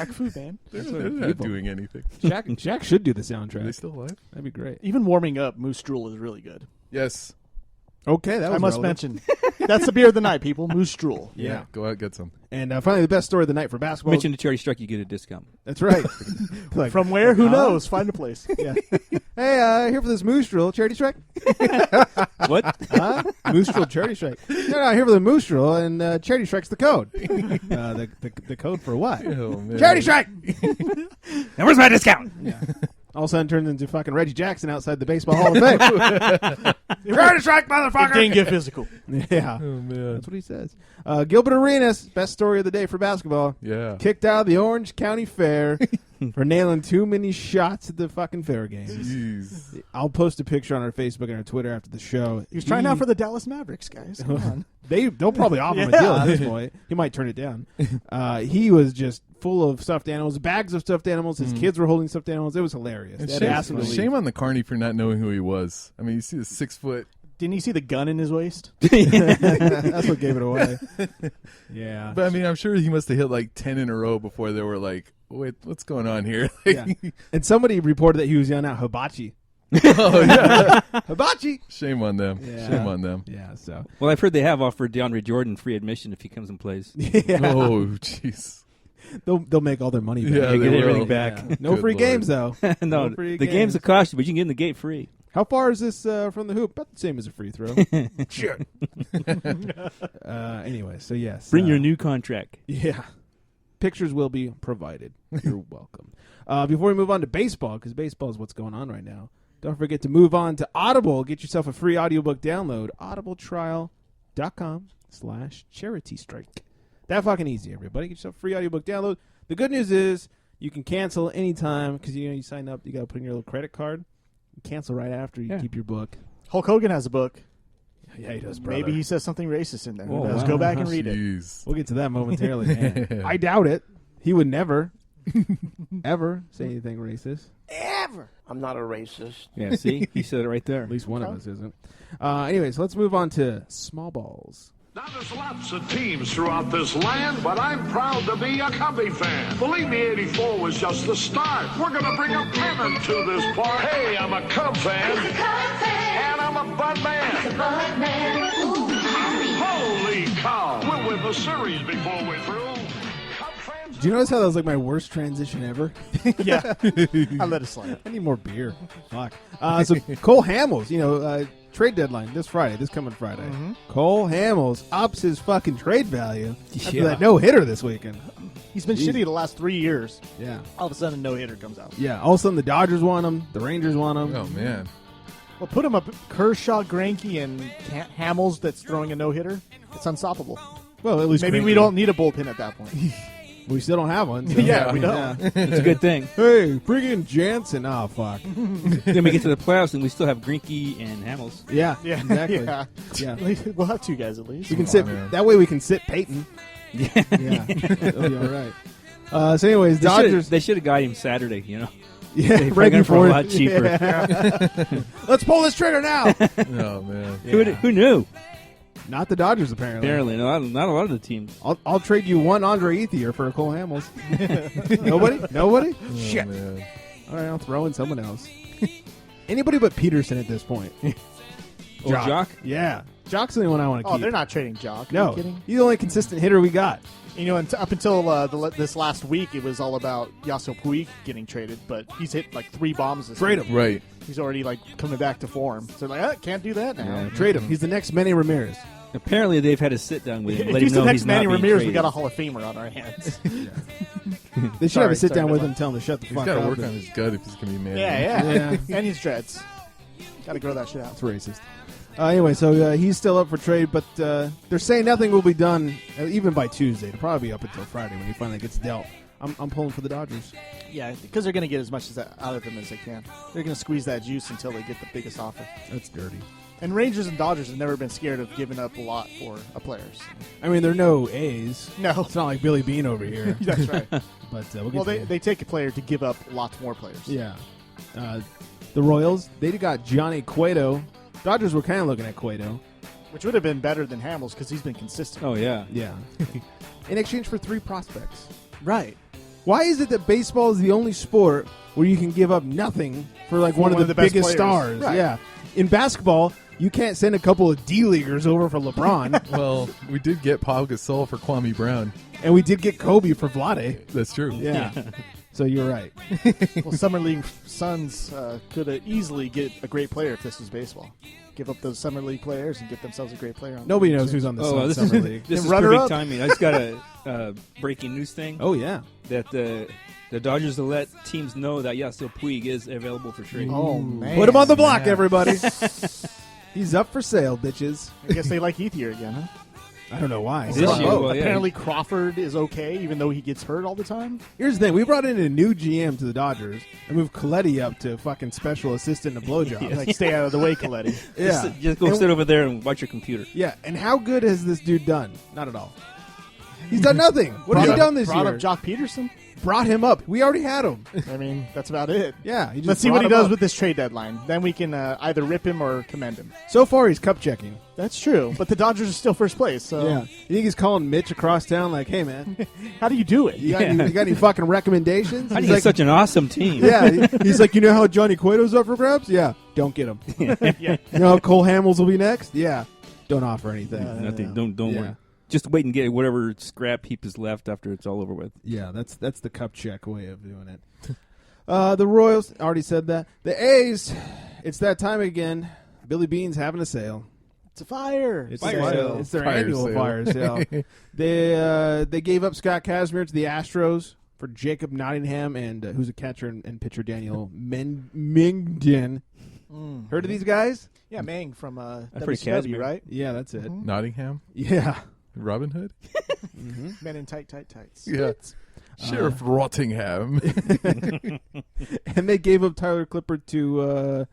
Shaq Fu Band. They're not doing anything. Shaq should do the soundtrack. Are they still alive? That'd be great. Even warming up, Moose Drool is really good. Yes. Okay, that was I must relevant. mention. That's the beer of the night, people. Moose Drool. Yeah. Go out and get some. And finally, the best story of the night for basketball. Mention the charity strike, you get a discount. That's right. Like, From where? Who knows? Find a place. yeah. Hey, here for this Moose Drill charity strike. What? Moose Drill charity strike. No, here for the Moose Drill, and charity strike's the code. The code for what? Oh, man. Charity strike. Now where's my discount? Yeah. All of a sudden turns into fucking Reggie Jackson outside the Baseball Hall of Fame. Charity strike, motherfucker. It didn't get physical. Yeah. Oh, man. That's what he says. Gilbert Arenas, best story of the day for basketball. Yeah. Kicked out of the Orange County Fair for nailing too many shots at the fucking fair games. Jeez. I'll post a picture on our Facebook and our Twitter after the show. He was trying out for the Dallas Mavericks, guys. Come on. They'll probably offer him a deal at this point. He might turn it down. He was just full of stuffed animals, bags of stuffed animals. His kids were holding stuffed animals. It was hilarious. They had to ask him to leave. Shame on the Carney for not knowing who he was. I mean, you see the 6 foot. Didn't you see the gun in his waist? That's what gave it away. Yeah. But I mean, I'm sure he must have hit like 10 in a row before they were like, wait, what's going on here? Yeah. And somebody reported that he was yelling out hibachi. Oh, yeah. Hibachi. Shame on them. Yeah. Shame on them. Yeah, so. Well, I've heard they have offered DeAndre Jordan free admission if he comes and plays. Yeah. Oh, jeez. They'll make all their money back. Yeah, They get will. everything back. Yeah. No Good free Lord. games, though. No, No free the games will cost you, but you can get in the gate free. How far is this from the hoop? About the same as a free throw. Sure. Anyway, so yes. Bring your new contract. Yeah. Pictures will be provided. You're welcome. Before we move on to baseball, because baseball is what's going on right now, don't forget to move on to Audible. Get yourself a free audiobook download. audibletrial.com/charitystrike. That fucking easy, everybody. Get yourself a free audiobook download. The good news is you can cancel anytime because you sign up. You got to put in your little credit card. You cancel right after you keep your book. Hulk Hogan has a book. Yeah, he does, brother. Maybe he says something racist in there. Oh, Let's wow. go back and read it. Jeez. We'll get to that momentarily. Man. I doubt it. He would never, ever say anything racist. Ever. I'm not a racist. Yeah, see? He said it right there. At least one of us isn't. Anyways, let's move on to small balls. Now, there's lots of teams throughout this land, but I'm proud to be a Cubby fan. Believe me, 84 was just the start. We're going to bring a pennant to this park. Hey, I'm a Cub fan. And I'm a Bud man. Holy cow. We'll win the series before we're through. Cub fans. Do you notice how that was like my worst transition ever? Yeah. I let it slide. I need more beer. Fuck. So Cole Hamels, trade deadline this coming Friday. Mm-hmm. Cole Hamels ups his fucking trade value after Yeah. that no-hitter this weekend. He's been shitty the last 3 years. Yeah. All of a sudden, a no-hitter comes out. Yeah. All of a sudden, the Dodgers want him. The Rangers want him. Oh, man. Well, put him up Kershaw, Greinke, and Hamels that's throwing a no-hitter. It's unstoppable. Well, at least Maybe we Greinke. don't need a bullpen at that point. We still don't have one. So. Yeah, we don't. It's a good thing. Hey, bring in Jansen. Oh, fuck. Then we get to the playoffs and we still have Greinke and Hamels. Yeah. Yeah, Exactly. yeah. Yeah. At least we'll have 2 guys at least. We can sit. man. That way we can sit Peyton. Yeah. Yeah. That'll be all right. So anyways, Dodgers. They should have got him Saturday, Yeah, They right got him for a before. lot cheaper. Yeah. Let's pull this trigger now. Oh, man. Who knew? Not the Dodgers, apparently. Apparently, not a lot of the teams. I'll trade you one Andre Ethier for a Cole Hamels. Nobody. Oh, Shit. man. All right, I'll throw in someone else. Anybody but Peterson at this point. Oh, Jock? Yeah, Jock's the only one I want to keep. Oh, they're not trading Jock. Are No, you kidding? he's the only consistent hitter we got. Up until this last week, it was all about Yasiel Puig getting traded, but he's hit like 3 bombs this Trade week. him. Right. He's already like coming back to form. So can't do that now. Yeah. Trade him. He's the next Manny Ramirez. Apparently, they've had a sit down with him. If Let he's him the know next he's Manny not being Ramirez, we traded. got a Hall of Famer on our hands. They should have a sit down Sorry with about him, tell him to shut the He's fuck got to up. work on his gut if he's going to be man. Yeah. Yeah. And his dreads. Got to grow that shit out. It's racist. Anyway, so he's still up for trade, but they're saying nothing will be done even by Tuesday. It'll probably be up until Friday when he finally gets dealt. I'm pulling for the Dodgers. Yeah, because they're going to get as much out of him as they can. They're going to squeeze that juice until they get the biggest offer. That's dirty. And Rangers and Dodgers have never been scared of giving up a lot for a player. So. I mean, they're no A's. No. It's not like Billy Bean over here. That's right. But we'll get Well, to that. they take a player to give up lots more players. Yeah. The Royals, they got Johnny Cueto. Dodgers were kind of looking at Cueto. Which would have been better than Hamels because he's been consistent. Oh, yeah. Yeah. In exchange for 3 prospects. Right. Why is it that baseball is the only sport where you can give up nothing for like one of the best biggest players. stars? Right. Yeah. In basketball, you can't send a couple of D-leaguers over for LeBron. Well, we did get Pau Gasol for Kwame Brown. And we did get Kobe for Vlade. That's true. Yeah. So you're right. Well, Summer League Suns could easily get a great player if this was baseball. Give up those Summer League players and get themselves a great player. On Nobody the knows team. who's on the Oh, Suns this Summer is League. this is runner perfect up. timing. I just got a breaking news thing. Oh, yeah. That the Dodgers will let teams know that Yasiel Puig is available for trade. Oh, man. Put him on the block, man. everybody. He's up for sale, bitches. I guess they like Ethier again, huh? I don't know why. This So- year, oh, well, yeah. Apparently Crawford is okay, even though he gets hurt all the time. Here's the thing. We brought in a new GM to the Dodgers and moved Coletti up to fucking special assistant to blowjob. Like, stay out of the way, Coletti. Yeah. Just go sit over there and watch your computer. Yeah, and how good has this dude done? Not at all. He's done nothing. What has he done this Brought year? up Jock Peterson. Brought him up. We already had him. I mean, that's about it. Yeah. He just Let's see what brought he him does up. with this trade deadline. Then we can either rip him or commend him. So far, he's cup checking. That's true, but the Dodgers are still first place. So Yeah. You think he's calling Mitch across town like, hey, man, how do you do it? you got any fucking recommendations? How do He's you like, get such an awesome team? yeah. He's like, you know how Johnny Cueto's up for grabs? Yeah. Don't get him. Yeah. You know how Cole Hamels will be next? Yeah. Don't offer anything. Nothing. Don't Yeah. worry. Just wait and get whatever scrap heap is left after it's all over with. Yeah, that's the cup check way of doing it. The Royals, already said that. The A's, it's that time again. Billy Bean's having a sale. It's a fire. It's, Fire their- sale. it's their Fire annual sale. fire sale. They gave up Scott Kazmir to the Astros for Jacob Nottingham and who's a catcher and pitcher Daniel Mingden. Heard of these guys? Yeah, Mang from heard WCW, Kazmir. right? Yeah, that's it. Nottingham, Yeah. Robin Hood. Men in tight tights. Yeah, Sheriff Rottingham. And they gave up Tyler Clippard to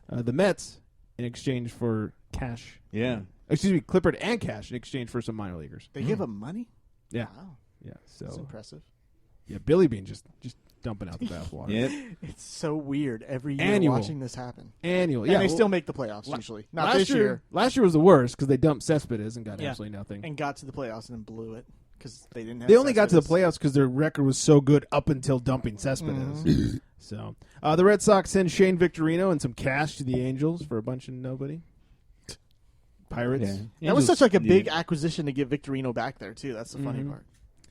the Mets in exchange for cash. Yeah. Excuse me, Clippard and cash in exchange for some minor leaguers. They give him money? Yeah, Wow, yeah. that's So impressive. yeah, Billy Bean just dumping out the bathwater. Yep. It's so weird every year Annual. watching this happen. Annual. And Yeah, they well, still make the playoffs usually. Not last this year. Last year was the worst because they dumped Cespedes and got Yeah. absolutely nothing. And got to the playoffs and then blew it because they didn't have They only got to the Cespedes. playoffs because their record was so good up until dumping Cespedes. So the Red Sox send Shane Victorino and some cash to the Angels for a bunch of nobody. Pirates. That was such like a big acquisition to get Victorino back there too. That's the funny Mhm. part.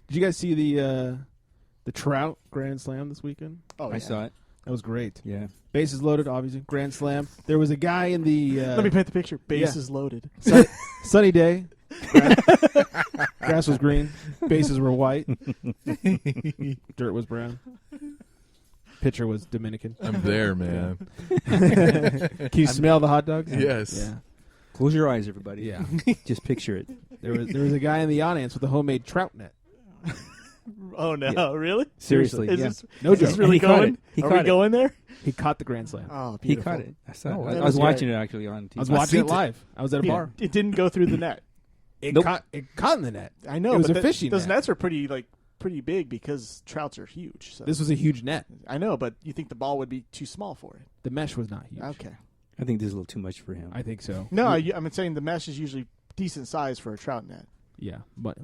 Did you guys see the Trout Grand Slam this weekend? Oh, I saw it. That was great. Yeah. Bases loaded, obviously. Grand Slam. There was a guy in the Let me paint the picture. Base yeah. is loaded. sunny day. Grass was green. Bases were white. Dirt was brown. Pitcher was Dominican. I'm there, man. Can you smell the hot dogs? Yes. Yeah. Close your eyes, everybody. Yeah. Just picture it. There was a guy in the audience with a homemade trout net. Oh no, really? Seriously. Is Yeah. this, No is joke. this really He caught going? it. He Are caught we it. going there? He caught the Grand Slam. Oh, He beautiful. caught it. I saw Oh, it. that I was was watching it actually on TV. I was watching it seen it. live. I was at a Yeah, bar. it didn't go through the net. It Nope. caught in the net. I know. It was but a fishing Those net. nets are pretty big because trouts are huge. So. This was a huge net. I know, but you think the ball would be too small for it? The mesh was not huge. Okay. I think this is a little too much for him. I think so. No, I'm saying the mesh is usually decent size for a trout net. Yeah, but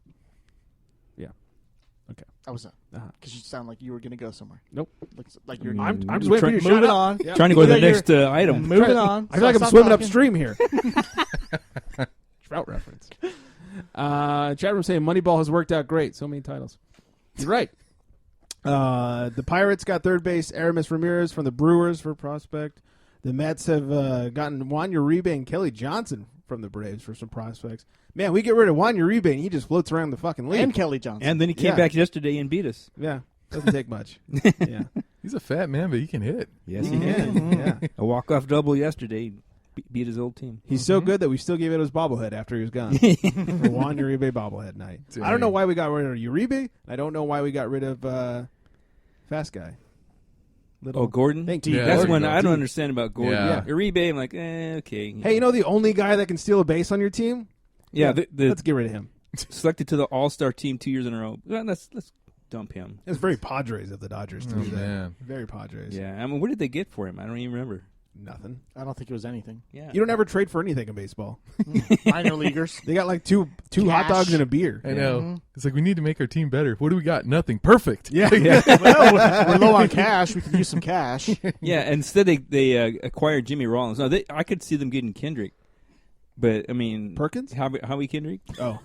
I was not uh-huh. because you sound like you were going to go somewhere. Nope. Looks like you're. I'm Mm, just waiting for you to shut moving up. on. Yeah. Trying to go to the Look at next item. Moving on. I feel like I'm Stop swimming talking. upstream here. Trout reference. Chat room saying Moneyball has worked out great. So many titles. You're right. The Pirates got third base Aramis Ramirez from the Brewers for prospect. The Mets have gotten Juan Uribe and Kelly Johnson from the Braves for some prospects. Man, we get rid of Juan Uribe and he just floats around the fucking league. And Kelly Johnson. And then he came Yeah. back yesterday and beat us. Yeah, doesn't take much. Yeah, He's a fat man, but he can hit. Yes, he Mhm. did. Yeah. A walk-off double yesterday. Beat his old team. He's so good that we still gave it his bobblehead after he was gone. For Juan Uribe bobblehead night. I don't know why we got rid of Uribe. I don't know why we got rid of Fast Guy. Oh, Gordon? Thank Yeah, you. That's there you one go. I don't understand about Gordon. Yeah. Uribe, I'm like, okay. Hey, you know the only guy that can steal a base on your team? Yeah, the Let's get rid of him. selected to the All-Star team 2 years in a row. Well, let's dump him. It's very Padres of the Dodgers to Oh, do that. man. Very Padres. Yeah, I mean, what did they get for him? I don't even remember. Nothing. I don't think it was anything. Yeah. You don't ever trade for anything in baseball. Minor leaguers. They got like two hot dogs and a beer. I know. It's like we need to make our team better. What do we got? Nothing. Perfect. Yeah. Well, we're low on cash. We can use some cash. Yeah, instead they acquired Jimmy Rollins. Now, I could see them getting Kendrick. But, I mean... Perkins? Howie Kendrick. Oh.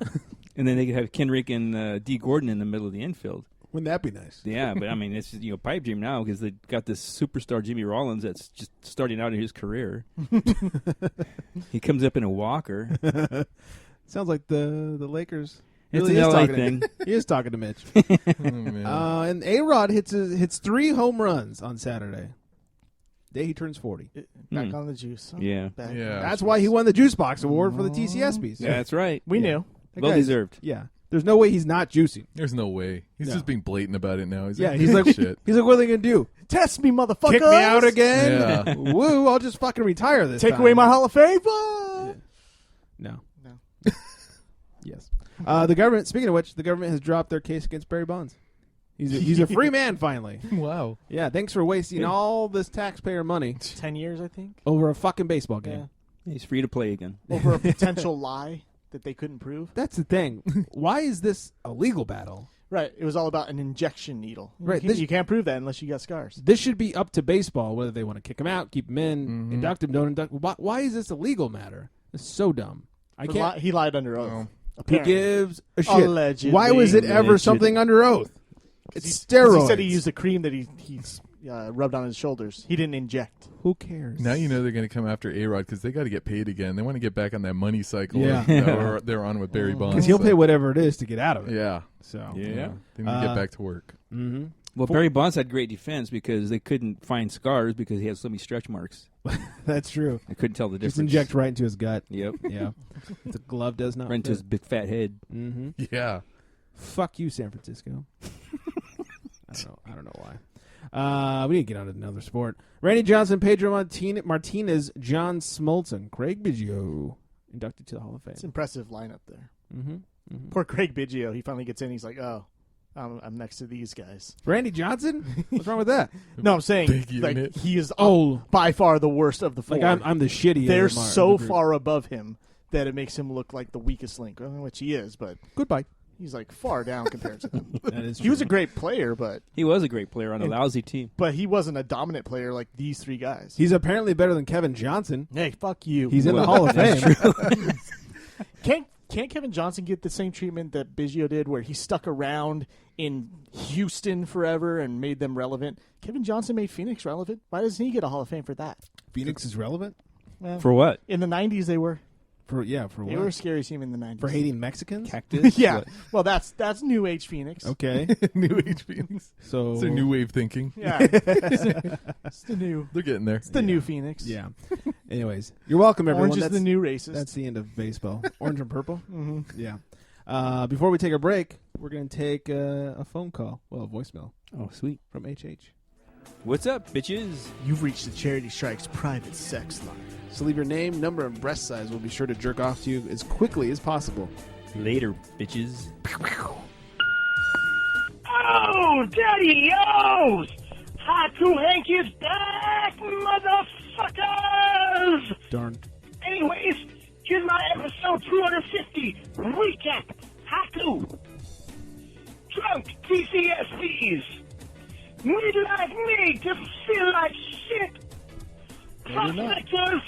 And then they could have Kendrick and D. Gordon in the middle of the infield. Wouldn't that be nice? Yeah, but, I mean, it's pipe dream now because they got this superstar Jimmy Rollins that's just starting out in his career. He comes up in a walker. Sounds like the Lakers. It's Really an is LA talking thing. He is talking to Mitch. Oh, man. And A-Rod hits 3 home runs on Saturday. Day he turns 40. Back on the juice. Huh? Yeah. Back. Yeah. That's why he won the Juice Box Award for the TCS piece. Yeah, that's right. We knew. That Well guy's- deserved. Yeah. There's no way he's not juicing. There's no way. He's No. just being blatant about it now. He's Yeah, like, he's like, shit. he's like, what are they gonna do? Test me, motherfuckers. Kick me out again? Yeah. Woo! I'll just fucking retire this Take time. away my Hall of Fame. No. No. Yes. The government. Speaking of which, the government has dropped their case against Barry Bonds. He's a free man finally. Wow. Yeah. Thanks for wasting all this taxpayer money 10 years, I think. over a fucking baseball game. He's free to play again. Over a potential lie that they couldn't prove. That's the thing. Why is this a legal battle? Right. It was all about an injection needle. Right, You this- can't prove that unless you got scars. This should be up to baseball whether they want to kick him out, keep him in, induct him, don't induct. Why is this a legal matter? It's so dumb. I can't. He lied under oath. Well, Who apparently. gives a shit? Allegedly. Why was it ever Allegedly. something under oath? It's 'Cause steroids. He said he used a cream that he rubbed on his shoulders. He didn't inject. Who cares? now you know they're going to come after A-Rod because they got to get paid again. They want to get back on that money cycle Yeah. that they're on with Barry Bonds. because he'll so- pay whatever it is to get out of it. Yeah. So Yeah. They need to get back to work. Mm-hmm. Well, Barry Bonds had great defense because they couldn't find scars because he had so many stretch marks. That's true. I couldn't tell the Just difference. inject right into his gut. Yep. Yeah, the glove does not Right into fit. his big fat head. Mm-hmm. Yeah. Fuck you, San Francisco. I don't know why. We need to get on to another sport. Randy Johnson, Pedro Martinez, John Smoltz, Craig Biggio inducted to the Hall of Fame. It's an impressive lineup there. Mm-hmm. Mm-hmm. Poor Craig Biggio. He finally gets in. He's like, oh, I'm next to these guys. Randy Johnson? What's wrong with that? No, I'm saying Big unit. he is Oh. by far the worst of the four. Like I'm the shitty. They're of the so group. far above him that it makes him look like the weakest link, which he is, but Goodbye. he's like far down compared to them. That is He was a great player, but He was a great player on a lousy team. he wasn't a dominant player like these three guys. He's apparently better than Kevin Johnson. Hey, fuck you. He's in the Hall of Fame. Can't Kevin Johnson get the same treatment that Biggio did, where he stuck around in Houston forever and made them relevant? Kevin Johnson made Phoenix relevant. Why doesn't he get a Hall of Fame for that? Phoenix is relevant Well, For what? in the 90s, they were. for They what? were a scary team in the 90s. For hating Mexicans. Cactus? Yeah. What? Well, that's New Age Phoenix. Okay, New Age Phoenix. so It's their new wave thinking. Yeah. It's the new. They're getting there. It's the new Phoenix. Yeah. Anyways, you're welcome, everyone. Orange is That's the new racist. That's the end of baseball. Orange and purple. Mhm. Yeah. Before we take a break, we're going to take a phone call. Well, a voicemail Oh, sweet. from HH. What's up, bitches? You've reached the Charity Strike's private sex line. So leave your name, number, and breast size. We'll be sure to jerk off to you as quickly as possible. Later, bitches. Oh, Daddy O's! Haiku Hank is back, motherfuckers! Darn. Anyways, here's my episode 250 recap. Haiku. Drunk TCS fees. Need like me to feel like shit. Prospectors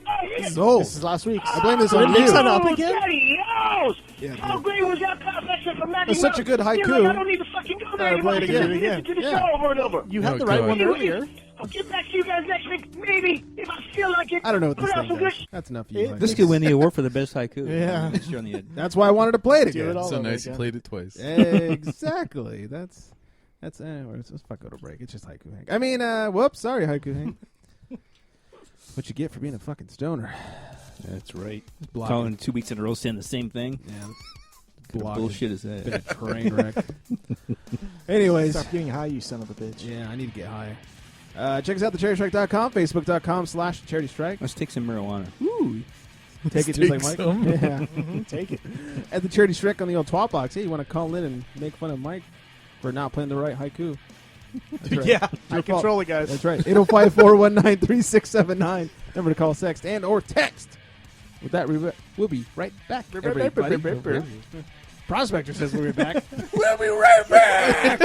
are here. So, This is last week's. I blame this on Mix you. that up again? Daddy O's! Yeah, How dude. great was that prospector from Maggie That's such a good Feels haiku. like I don't need to fucking go there Play it anymore. I can again. just listen to the Yeah. show over and over. You had Oh, the right God. one earlier. I'll get back to you guys next week, maybe, if I feel like it. I don't know what this But thing also does. good. That's enough of you. This could win the award for the best haiku. Yeah. This year on the That's why I wanted to play it Do again. it all So over nice you again. played it twice. Exactly. That's anyways, let's fuck go to break. It's just Haiku Hank. I mean, whoops, sorry, Haiku Hank. What you get for being a fucking stoner. That's right. Blocking. Calling 2 weeks in a row saying the same thing. Yeah. What kind of Blocking. bullshit is Been a that? train wreck. Anyways. Stop getting high, you son of a bitch. Yeah, I need to get high. Check us out, thecharitystrike.com, facebook.com/charitystrike. Let's take some marijuana. Ooh. Take it just like Mike. some. Yeah. Take it. At the Charity Strike on the old twat box. Hey, you want to call in and make fun of Mike for not playing the right haiku? right. Yeah, I your fault. control it, guys. That's right. 805-419-3679. Number to call, sext, and or text. With that, we'll be right back, everybody. Prospector says we'll be back. We'll be right back.